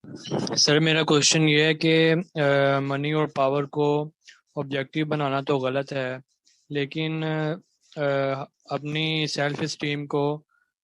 سر میرا کوشچن یہ ہے کہ منی اور پاور کو آبجیکٹیو بنانا تو غلط ہے، لیکن اپنی سیلف اسٹیم کو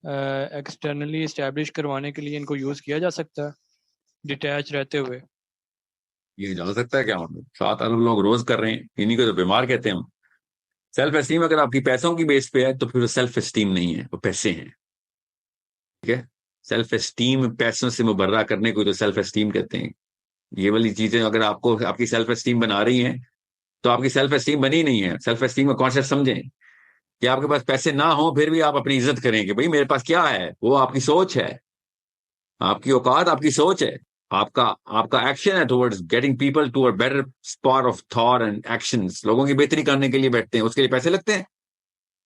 ایکسٹرنلی اسٹیبلش کروانے کے لیے ان کو یوز کیا جا سکتا ہے ڈیٹیچ رہتے ہوئے۔ یہ جا سکتا ہے کیا؟ مطلب 7 ارب لوگ روز کر رہے ہیں، انہیں کو تو بیمار کہتے ہیں ہم۔ سیلف اسٹیم اگر آپ کی پیسوں کی بیس پہ ہے تو پھر وہ سیلف اسٹیم نہیں ہے، وہ پیسے ہیں، ٹھیک ہے؟ سیلف اسٹیم پیسوں سے مبرہ کرنے کو تو سیلف اسٹیم کہتے ہیں۔ یہ والی چیزیں اگر آپ کو آپ کی سیلف اسٹیم بنا رہی ہیں تو آپ کی سیلف اسٹیم بنی نہیں ہے۔ سیلف اسٹیم کا کانسیپٹ سمجھیں کہ آپ کے پاس پیسے نہ ہوں پھر بھی آپ اپنی عزت کریں کہ بھئی میرے پاس کیا ہے، وہ آپ کی سوچ ہے، آپ کی اوقات آپ کی سوچ ہے، آپ کا ایکشن ہے towards getting people to a better spot of thought and actions. لوگوں کی بہتری کرنے کے لیے بیٹھتے ہیں، اس کے لیے پیسے لگتے ہیں،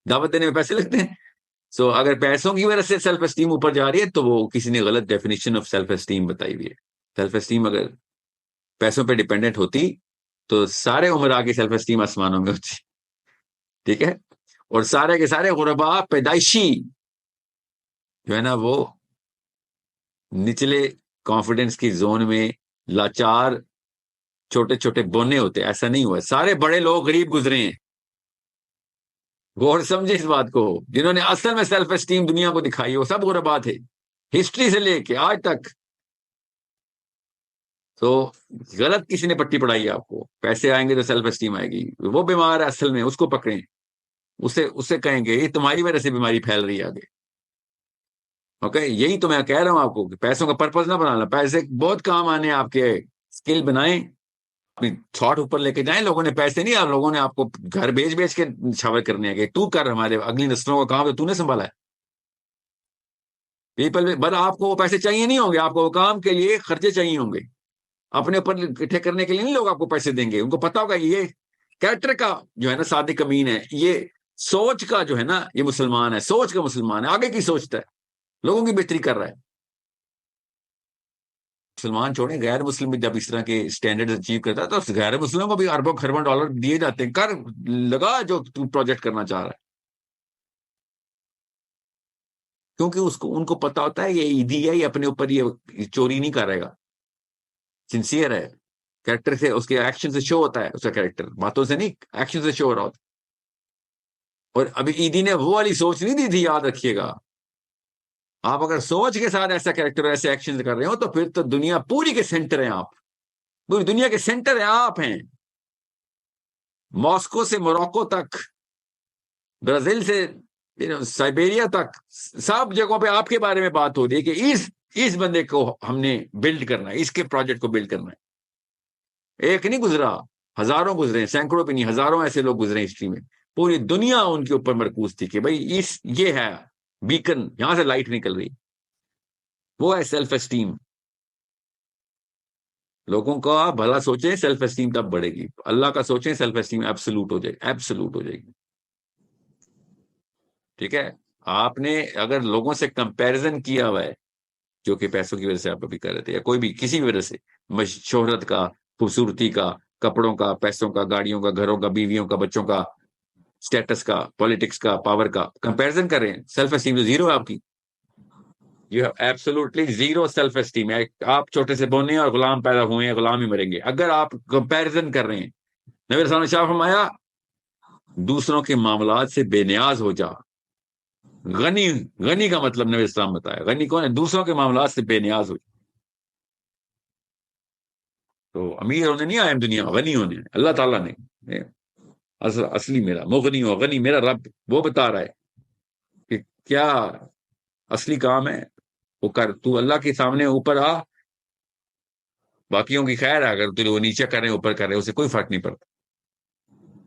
دعوت دینے میں پیسے لگتے ہیں۔ سو اگر پیسوں کی وجہ سے سیلف اسٹیم اوپر جا رہی ہے تو وہ کسی نے غلط ڈیفینیشن آف سیلف اسٹیم بتائی ہوئی ہے۔ سیلف اسٹیم اگر پیسوں پہ ڈیپینڈنٹ ہوتی تو سارے عمرا کی سیلف اسٹیم آسمانوں میں ہوتی، ٹھیک ہے؟ اور سارے کے سارے غربا پیدائشی جو ہے نا وہ نچلے کانفیڈنس کی زون میں لاچار چھوٹے چھوٹے بونے ہوتے۔ ایسا نہیں ہوا، سارے بڑے لوگ غریب گزرے ہیں۔ غور سمجھے اس بات کو، جنہوں نے اصل میں سیلف اسٹیم دنیا کو دکھائی وہ سب غربا تھے، ہسٹری سے لے کے آج تک۔ تو غلط کسی نے پٹی پڑھائی ہے آپ کو، پیسے آئیں گے تو سیلف اسٹیم آئے گی، وہ بیمار ہے اصل میں، اس کو پکڑیں، اسے کہیں گے یہ تمہاری وجہ سے بیماری پھیل رہی ہے آگے۔ اوکے، یہی تو میں کہہ رہا ہوں آپ کو کہ پیسوں کا پرپز نہ بنانا، پیسے بہت کام آنے آپ کے، اسکل بنائیں، اپنی تھاٹ اوپر لے کے جائیں۔ لوگوں نے پیسے نہیں، آپ لوگوں نے آپ کو گھر بیچ بیچ کے چھاور کرنے ہیں کہ تو کر، ہمارے اگلی نسلوں کا کام تو نے سنبھالا ہے۔ پیپل بٹ آپ کو وہ پیسے چاہیے نہیں ہوں گے، آپ کو وہ کام کے لیے خرچے چاہیے ہوں گے، اپنے اوپر اکٹھے کرنے کے لیے نہیں لوگ آپ کو پیسے دیں گے۔ ان کو پتا ہوگا یہ کیریکٹر کا جو ہے نا صادق امین ہے، یہ سوچ کا جو ہے نا یہ مسلمان ہے، سوچ کا مسلمان ہے، آگے کی سوچتا ہے، لوگوں کی بہتری کر رہا ہے۔ مسلمان چھوڑیں، غیر مسلم بھی جب اس طرح کے اسٹینڈرڈ اچیو کرتا ہے تو غیر مسلموں کو بھی اربوں خربوں ڈالر دیے جاتے ہیں، کر لگا جو تو پروجیکٹ کرنا چاہ رہا ہے، کیونکہ ان کو پتا ہوتا ہے یہ عیدی ہے، یہ اپنے اوپر یہ چوری نہیں کرے گا، سنسیئر ہے، کریکٹر سے، اس کے ایکشن سے شو ہوتا ہے، اس کا کریکٹر باتوں سے نہیں ایکشن سے شو ہو رہا ہوتا۔ اور ابھی عیدی نے وہ والی سوچ نہیں دی تھی، یاد رکھیے گا۔ آپ اگر سوچ کے ساتھ ایسا کریکٹر ایسے ایکشن کر رہے ہو تو پھر تو دنیا پوری کے سینٹر ہیں آپ، پوری دنیا کے سینٹر ہیں آپ ہیں، ماسکو سے موروکو تک، برازیل سے سائبیریا تک، سب جگہوں پہ آپ کے بارے میں بات ہو رہی ہے کہ اس بندے کو ہم نے بلڈ کرنا ہے، اس کے پروجیکٹ کو بلڈ کرنا ہے۔ ایک نہیں گزرا، ہزاروں گزرے، سینکڑوں پہ نہیں ہزاروں ایسے لوگ گزرے ہسٹری میں، پوری دنیا ان کے اوپر مرکوز تھی کہ بھائی یہ ہے بیکن، یہاں سے لائٹ نکل رہی، وہ ہے سیلف اسٹیم۔ لوگوں کا بھلا سوچیں، سیلف اسٹیم تب بڑھے گی۔ اللہ کا سوچیں، سیلف اسٹیم ایبسولوٹ ہو جائے گی، ایبسولوٹ ہو جائے گی، ٹھیک ہے؟ آپ نے اگر لوگوں سے کمپیرزن کیا ہوا ہے، جو کہ پیسوں کی وجہ سے آپ ابھی کر رہے تھے، یا کوئی بھی کسی بھی وجہ سے، شہرت کا، خوبصورتی کا، کپڑوں کا، پیسوں کا، گاڑیوں کا، گھروں کا، بیویوں کا، بچوں کا، اسٹیٹس کا، پالیٹکس کا، پاور کا کمپیرزن کر رہے ہیں، سیلف اسٹیم تو زیرو ہے آپ کی، you have absolutely zero self esteem ہے۔ آپ چھوٹے سے بونے اور غلام پیدا ہوئے ہیں، غلام ہی مریں گے اگر آپ کمپیرزن کر رہے ہیں۔ نبی صلی اللہ علیہ وسلم نے فرمایا دوسروں کے معاملات سے بے نیاز ہو جا۔ غنی کا مطلب نبی اسلام بتایا، غنی کون ہے؟ دوسروں کے معاملات سے بے نیاز ہو جا۔ تو امیر ہونے نہیں آئے ہم دنیا میں، غنی ہونے، اللہ تعالیٰ نے اصلی میرا مغنی ہو، غنی میرا رب وہ بتا رہا ہے کہ کیا اصلی کام ہے وہ کر، تو اللہ کے سامنے اوپر آ، باقیوں کی خیر ہے، اگر تو وہ نیچے کریں اوپر کریں اسے کوئی فرق نہیں پڑتا۔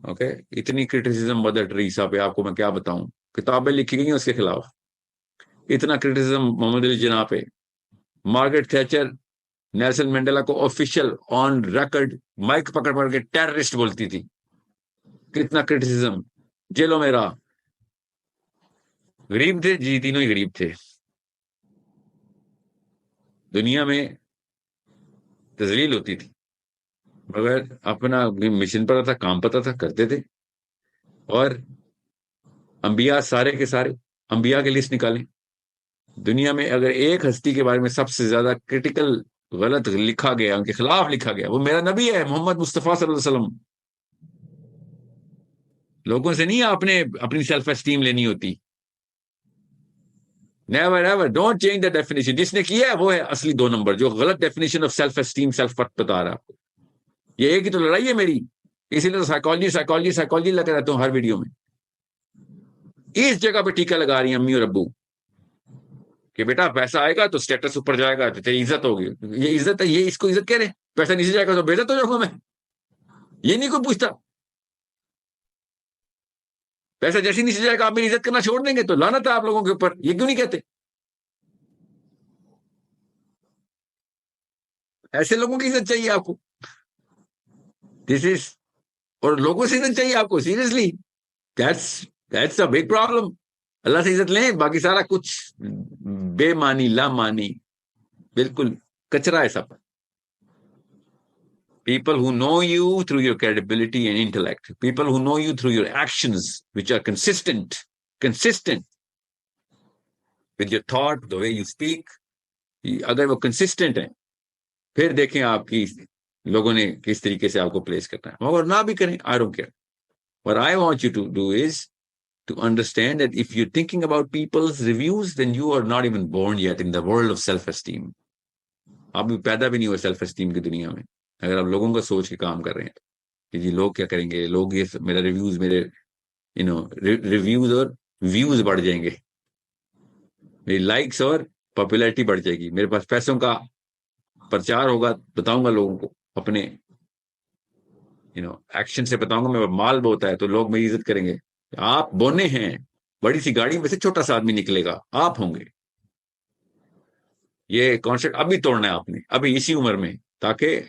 اوکے، اتنی کرٹیسزم مدر ٹریسا پہ آپ کو میں کیا بتاؤں، کتابیں لکھی گئی ہیں اس کے خلاف، اتنا کرٹیسزم محمد علی جناح پہ، مارگریٹ تھیچر نیلسن منڈیلا کو آفیشیل آن ریکارڈ مائک پکڑ پکڑ کے ٹیررسٹ بولتی تھی، کتنا کرٹیسزم، جیلوں میں رہا۔ غریب تھے جی، تینوں ہی غریب تھے، دنیا میں تذلیل ہوتی تھی مگر اپنا مشن پر تھا، کام پتا تھا، کرتے تھے۔ اور انبیاء سارے کے سارے انبیاء کی لسٹ نکالیں، دنیا میں اگر ایک ہستی کے بارے میں سب سے زیادہ کرٹیکل غلط لکھا گیا، ان کے خلاف لکھا گیا. وہ میرا نبی ہے محمد مصطفیٰ صلی اللہ علیہ وسلم. لوگوں سے نہیں آپ نے اپنی سیلف اسٹیم لینی ہوتی. Never ever don't change the definition. جس نے کیا ہے وہ ہے اصلی 2 نمبر، جو غلط definition of self esteem self worth بتا رہا ہے آپ کو. یہ ایک ہی تو لڑائی ہے میری، اسی لیے تو سائیکالوجی لگا رہتا ہوں ہر ویڈیو میں. اس جگہ پہ ٹیکا لگا رہی ہیں امی اور ابو کہ بیٹا پیسہ آئے گا تو اسٹیٹس اوپر جائے گا تو تیری عزت ہوگی. یہ عزت ہے، یہ اس کو عزت کہہ رہے ہیں. پیسہ نیچے جائے گا تو بے عزت ہو جاؤں گا میں. یہ نہیں کوئی پوچھتا. پیسہ جیسے نیچے جائے گا آپ میری عزت کرنا چھوڑ دیں گے تو لعنت ہے آپ لوگوں کے اوپر. یہ کیوں نہیں کہتے؟ ایسے لوگوں کی عزت چاہیے آپ کو. دس از، اور لوگوں سے عزت چاہیے آپ کو. Seriously that's a big problem. اللہ سے عزت لیں، باقی سارا کچھ بے معنی لا معنی، بالکل کچرا ہے سب. People who know you through your credibility and intellect. People who know you through your actions, which are consistent with your thought, the way you speak. اگر وہ consistent ہیں پھر دیکھیں آپ کی لوگوں نے کس طریقے سے آپ کو پلیس کرنا ہے. مگر نہ بھی کریں، I don't care. What I want you to do is to understand that if you're thinking about people's reviews, then you are not even born yet in the world of self-esteem. آپ بھی پیدا بھی نہیں ہوئے self esteem کی دنیا میں. اگر آپ لوگوں کا سوچ کے کام کر رہے ہیں کہ جی لوگ کیا کریں گے، لوگ یہ میرا ریویوز، میرے ریویوز اور ویوز بڑھ جائیں گے، میری لائکس اور پاپولیرٹی بڑھ جائے گی، میرے پاس پیسوں کا پرچار ہوگا، بتاؤں گا لوگوں کو اپنے ایکشن سے بتاؤں گا میرا مال بہت ہے تو لوگ میری عزت کریں گے. آپ بونے ہیں، بڑی سی گاڑی میں سے چھوٹا سا آدمی نکلے گا، آپ ہوں گے. یہ کانسیپٹ ابھی توڑنا ہے آپ نے، ابھی اسی عمر میں، تاکہ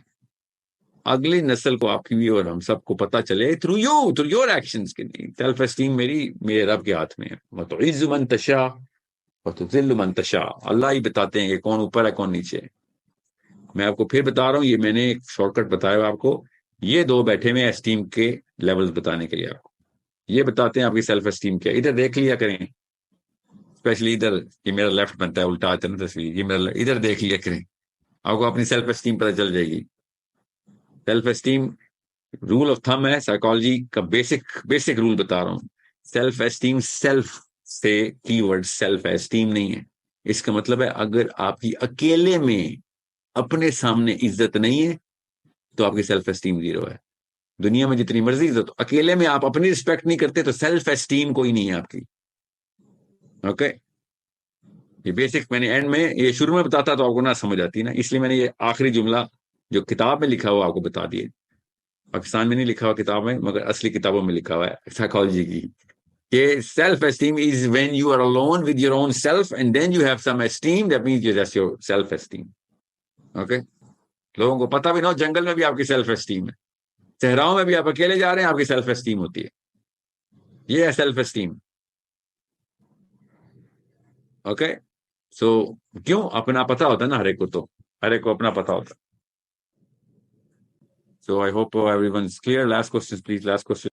اگلی نسل کو آپ کی بھی اور ہم سب کو پتا چلے تھرو یور ایکشنز کہ سیلف اسٹیم میرے رب کے ہاتھ میں ہے. وَتُعِزُّ مَن تَشَاءُ وَتُذِلُّ مَن تَشَاءُ. اللہ ہی بتاتے ہیں کہ کون اوپر ہے کون نیچے ہے. میں آپ کو پھر بتا رہا ہوں، یہ میں نے ایک شارٹ کٹ بتایا آپ کو. یہ 2 بیٹھے میں اسٹیم کے لیولز بتانے کے لیے آپ کو. یہ بتاتے ہیں آپ کی سیلف اسٹیم کیا. ادھر دیکھ لیا کریں، اسپیشلی ادھر، یہ میرا لیفٹ بنتا ہے الٹا آتا ہے نا تصویر، یہ میرا ادھر دیکھ لیا کریں، آپ کو اپنی سیلف اسٹیم پتہ چل جائے گی. Self esteem rule of thumb ہے سائیکالوجی کا، بیسک رول بتا رہا ہوں. سیلف اسٹیم سیلف سے کی ورڈ سیلف ہے، اسٹیم نہیں ہے. اس کا مطلب ہے اگر آپ کی اکیلے میں اپنے سامنے عزت نہیں ہے تو آپ کی سیلف اسٹیم 0 ہے. دنیا میں جتنی مرضی عزت، اکیلے میں آپ اپنی رسپیکٹ نہیں کرتے تو سیلف اسٹیم کوئی نہیں ہے آپ کی. اوکے، یہ بیسک میں نے اینڈ میں، یہ شروع میں بتاتا تو آپ کو نہ سمجھ آتی نا، اس لیے میں نے یہ آخری جملہ جو کتاب میں لکھا ہوا آپ کو بتا دیے. پاکستان میں نہیں لکھا ہوا کتاب میں، مگر اصلی کتابوں میں لکھا ہوا ہے سائیکالوجی کی، کہ self esteem is when you are alone with your own self and then you have some esteem, that means that's your self esteem. Okay, لوگوں کو پتہ بھی نہ ہو، جنگل میں بھی آپ کی سیلف اسٹیم ہے، صحراؤں میں بھی آپ اکیلے جا رہے ہیں آپ کی سیلف اسٹیم ہوتی ہے. یہ ہے سیلف اسٹیم. اوکے، سو کیوں؟ اپنا پتہ ہوتا ہے نا ہر ایک کو، تو ہر ایک کو اپنا پتہ ہوتا ہے. So I hope everyone's clear. Last question, please. Last question.